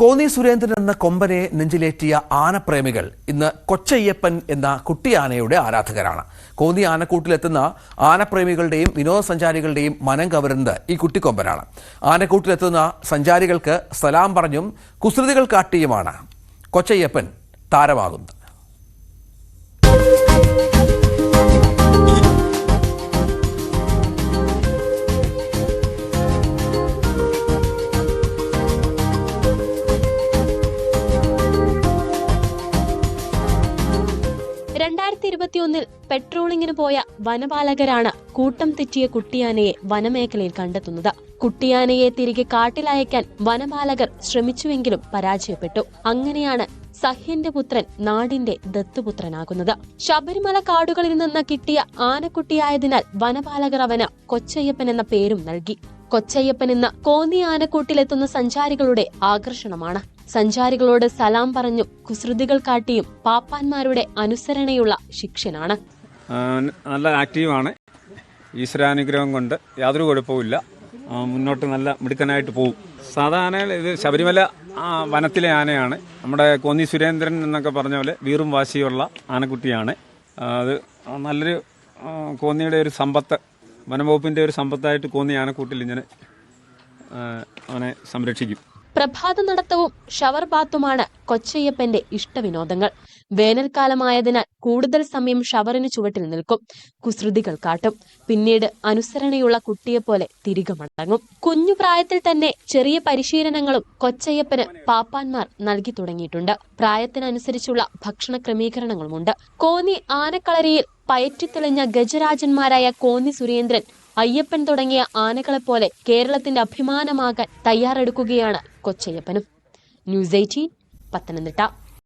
കോന്നി സുരേന്ദ്രൻ എന്ന കൊമ്പനെ നെഞ്ചിലേറ്റിയ ആനപ്രേമികൾ ഇന്ന് കൊച്ചയ്യപ്പൻ എന്ന കുട്ടിയാനയുടെ ആരാധകരാണ്. കോന്നി ആനക്കൂട്ടിലെത്തുന്ന ആനപ്രേമികളുടെയും വിനോദസഞ്ചാരികളുടെയും മനം കവരുന്നത് ഈ കുട്ടിക്കൊമ്പനാണ്. ആനക്കൂട്ടിലെത്തുന്ന സഞ്ചാരികൾക്ക് സലാം പറഞ്ഞും കുസൃതികൾ കാട്ടിയുമാണ് കൊച്ചയ്യപ്പൻ താരമാകുന്നത്. പെട്രോളിങ്ങിന് പോയ വനപാലകരാണ് കൂട്ടം തെറ്റിയ കുട്ടിയാനയെ വനമേഖലയിൽ കണ്ടെത്തുന്നത്. കുട്ടിയാനയെ തിരികെ കാട്ടിലയക്കാൻ വനപാലകർ ശ്രമിച്ചുവെങ്കിലും പരാജയപ്പെട്ടു. അങ്ങനെയാണ് സഹ്യന്റെ പുത്രൻ നാടിന്റെ ദത്തുപുത്രനാകുന്നത്. ശബരിമല കാടുകളിൽ നിന്ന് കിട്ടിയ ആനക്കുട്ടിയായതിനാൽ വനപാലകർ അവന് കൊച്ചയ്യപ്പൻ എന്ന പേരും നൽകി. കൊച്ചയ്യപ്പൻ എന്ന കോന്നി ആനക്കൂട്ടിലെത്തുന്ന സഞ്ചാരികളുടെ ആകർഷണമാണ്. സഞ്ചാരികളോട് സലാം പറഞ്ഞും കുസൃതികൾ കാട്ടിയും പാപ്പാന്മാരുടെ അനുസരണയുള്ള ശിക്ഷനാണ്. നല്ല ആക്റ്റീവാണ്. ഈശ്വരാനുഗ്രഹം കൊണ്ട് യാതൊരു കുഴപ്പമില്ല. മുന്നോട്ട് നല്ല മിടുക്കനായിട്ട് പോകും. സാധാരണ ഇത് ശബരിമല വനത്തിലെ ആനയാണ്. നമ്മുടെ കോന്നി സുരേന്ദ്രൻ എന്നൊക്കെ പറഞ്ഞ പോലെ വീറും വാശിയുള്ള ആനക്കുട്ടിയാണ്. അത് നല്ലൊരു കോന്നിയുടെ ഒരു സമ്പത്ത്, വനംവകുപ്പിന്റെ ഒരു സമ്പത്തായിട്ട് കോന്നി ആനക്കൂട്ടിൽ ഇങ്ങനെ അവനെ സംരക്ഷിക്കും. പ്രഭാത നടത്തവും ഷവർ ബാത്തുമാണ് കൊച്ചയ്യപ്പന്റെ ഇഷ്ടവിനോദങ്ങൾ. വേനൽക്കാലമായതിനാൽ കൂടുതൽ സമയം ഷവറിന് ചുവട്ടിൽ നിൽക്കും, കുസൃതികൾ കാട്ടും. പിന്നീട് അനുസരണയുള്ള കുട്ടിയെപ്പോലെ തിരികെ മടങ്ങും. കുഞ്ഞു പ്രായത്തിൽ തന്നെ ചെറിയ പരിശീലനങ്ങളും കൊച്ചയ്യപ്പന് പാപ്പാന്മാർ നൽകി തുടങ്ങിയിട്ടുണ്ട്. പ്രായത്തിനനുസരിച്ചുള്ള ഭക്ഷണ ക്രമീകരണങ്ങളുമുണ്ട്. കോന്നി ആനക്കളരിയിൽ പയറ്റിത്തെളിഞ്ഞ ഗജരാജന്മാരായ കോന്നി സുരേന്ദ്രൻ, അയ്യപ്പൻ തുടങ്ങിയ ആനകളെപ്പോലെ കേരളത്തിന്റെ അഭിമാനമാകാൻ തയ്യാറെടുക്കുകയാണ് കൊച്ചയ്യപ്പനും. ന്യൂസ് 18 പത്തനംതിട്ട.